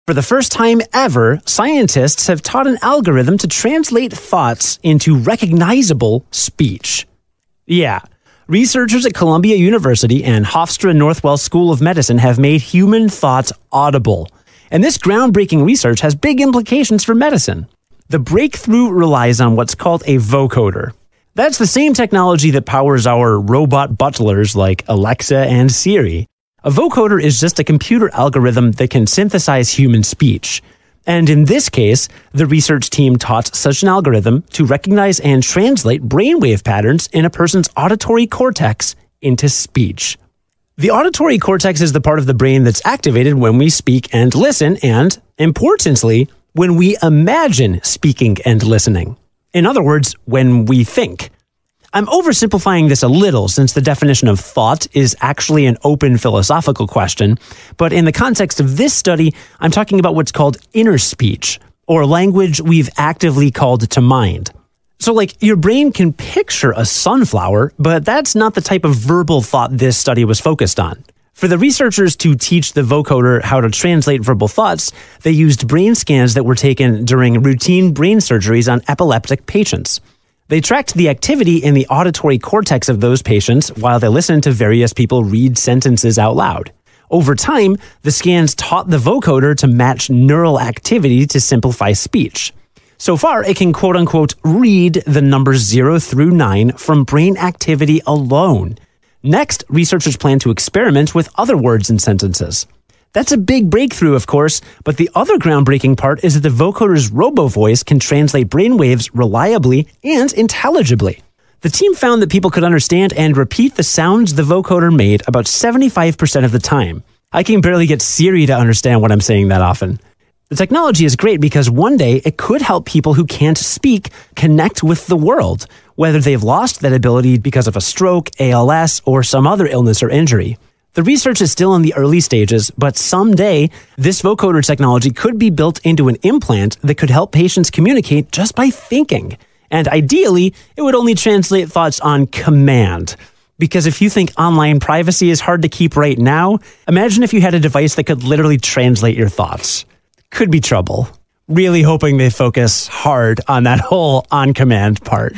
For the first time ever, scientists have taught an algorithm to translate thoughts into recognizable speech. Yeah, researchers at Columbia University and Hofstra Northwell School of Medicine have made human thoughts audible. And this groundbreaking research has big implications for medicine. The breakthrough relies on what's called a vocoder. That's the same technology that powers our robot butlers like Alexa and Siri. A vocoder is just a computer algorithm that can synthesize human speech. And in this case, the research team taught such an algorithm to recognize and translate brainwave patterns in a person's auditory cortex into speech. The auditory cortex is the part of the brain that's activated when we speak and listen, and, importantly, when we imagine speaking and listening. In other words, when we think. I'm oversimplifying this a little since the definition of thought is actually an open philosophical question, but in the context of this study, I'm talking about what's called inner speech, or language we've actively called to mind. So like, your brain can picture a sunflower, but that's not the type of verbal thought this study was focused on. For the researchers to teach the vocoder how to translate verbal thoughts, they used brain scans that were taken during routine brain surgeries on epileptic patients. They tracked the activity in the auditory cortex of those patients while they listened to various people read sentences out loud. Over time, the scans taught the vocoder to match neural activity to simplify speech. So far, it can quote-unquote read the numbers 0 through 9 from brain activity alone. Next, researchers plan to experiment with other words and sentences. That's a big breakthrough, of course, but the other groundbreaking part is that the vocoder's robo-voice can translate brainwaves reliably and intelligibly. The team found that people could understand and repeat the sounds the vocoder made about 75% of the time. I can barely get Siri to understand what I'm saying that often. The technology is great because one day it could help people who can't speak connect with the world, whether they've lost that ability because of a stroke, ALS, or some other illness or injury. The research is still in the early stages, but someday, this vocoder technology could be built into an implant that could help patients communicate just by thinking. And ideally, it would only translate thoughts on command. Because if you think online privacy is hard to keep right now, imagine if you had a device that could literally translate your thoughts. Could be trouble. Really hoping they focus hard on that whole on-command part.